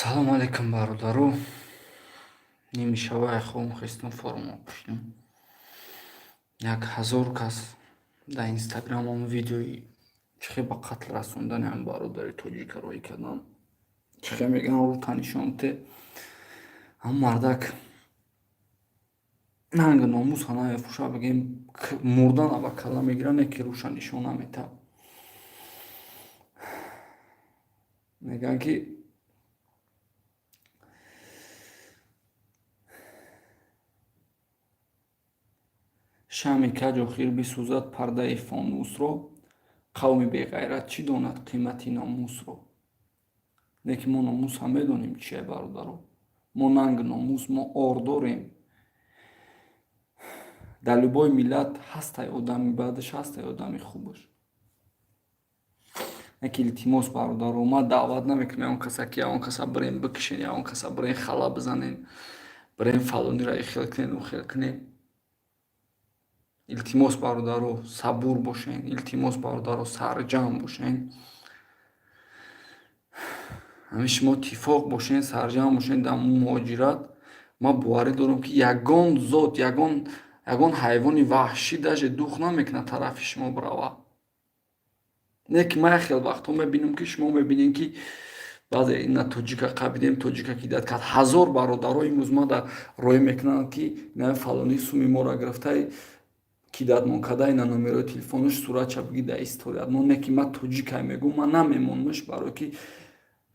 Салому алейкум бародару. Нимшаваи хуб хистум форумо пуштум. 1000 кас дар инстаграмам видеои чихе ба қатл расондани ҳам бародари тоҷика рӯй кардам. Чихе мегӯям рута нишонте ҳам мардак нанги номуса намефурша, бигем мурдана ба калла мегира, не ки рӯша нишон намета. Мегӯянд ки шами каҷ охир бисӯзад пардаи фонусро. Қавми беғайрат чӣ донад қимати номусро? Не ки мо номус ҳам медонем чие бародаро. Мо нанги номус, мо ор дорем. Дар любой миллат ҳастай одами бадаш, ҳастай одами хубаш. Не ки илтимос бародаро, ма даъват намекунам ягон каса ки ягон каса бирем бикишен, ягон каса бирем хала бизанем, бирем фалонира ихел кунем ухел кунем. Илтимос бародаро, сабур бошен. Илтимос бародаро, сарҷам бошен. ҳамин шумо тифоқ бошен, сарҷам бошен дар муҳоҷират. Ман боварӣ дорам ки ягон зот, ягон ҳайвони ваҳшӣ даже дух намекунад тарафи шумо барава. Не ки ман хеле вақтҳо мебинам ки шумо мебинем ки баъзе ина тоҷика қабидем, тоҷика кидад кард. 1000 бародаро имрӯз ман дар роҳ мекунанд ки ина фалони суми моро гирифтаи кидатмон када ина номерои телефонош суратша бигида историяд. Но не ки ман тоҷикай мегӯм, ман намемонмаш барои ки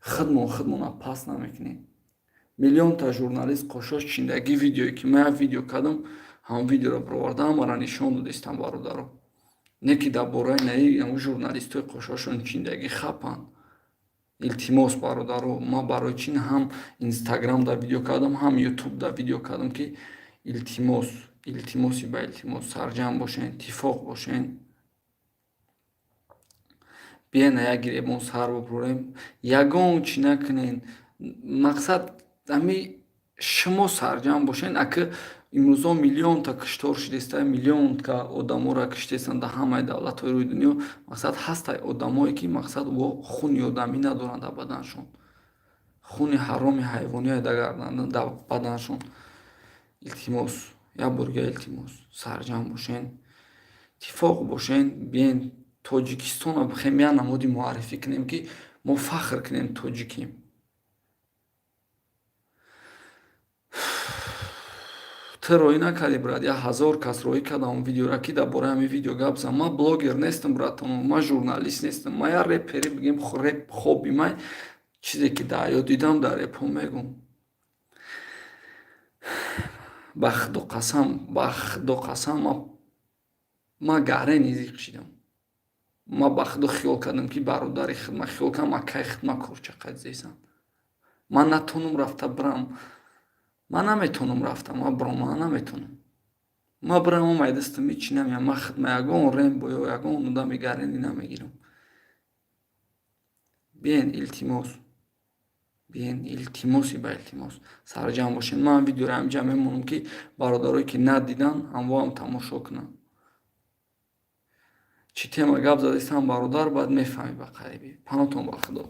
хидмона паст намекунем. Миллионта журналист қошош чиндагӣ видеое ки ман як видео кардам, ҳам видеоро бироварда ҳамаро нишон додистам бародаро. Не ки дар бораи наи журналистои қошошон чиндагӣ хапанд. Илтимос бародаро, ман барои чин ҳам инстаграм дар видео кардам, ҳам ютуб дар видео кардам ки илтимоси ба илтимос, сарҷам бошен, тифоқ бошен. Биена як гиребон сар бубурем, ягон чӣ накунен. Мақсад ҳами шумо сарҷам бошен. Аки имрӯзо миллионта киштор шудеста, миллионта одаморо киштестан дар ҳамаи давлатҳои рӯи дунё. Мақсад ҳастай одамое ки мақсад хуни одамӣ надоранд дар баданшон. Хуни ҳароми ҳайвониҳое дар баданшон. Илтимос, як бурга илтимос, сарҷам бошен, тифоқ бошен. Биен Тоҷикистонро бихем як намуди муаррифӣ кунем ки мо фахр кунем тоҷикем. Ту роҳӣ накардӣ брат, 1000 кас роҳӣ кардам он видеоро ки дар бораи ҳамин видео гап зан. Ман блогер нестам братон, ман журналист нестам. Ман як репери бигем реп хобби ман, чизе ки дар ҳаёт дидам дар репҳо мегӯм. Ба худо қасам ман гарен низиқ шидам. Ман ба худо хиёл кардам ки бародари хидмат, хиёл кардам акаи хидматкор чақад зесанд. Ман натонам рафта бирам. Ман наметонам рафта, ман биром, ман наметонам. Ман бирам омай дастам ҳичи намеям. Ман хидмат ягон рембо ё ягон одами гарени намегирам. Биен илтимос, биен илтимоси ба илтимос, сарҷам бошен. Ман видеоро ҳамҷа мемонам ки бародарое ки надидан ҳамвоам тамошо кунанд. Чӣ тема гап задистам бародар, баъд мефаҳмӣ ба қарибӣ. Панотон ба худо.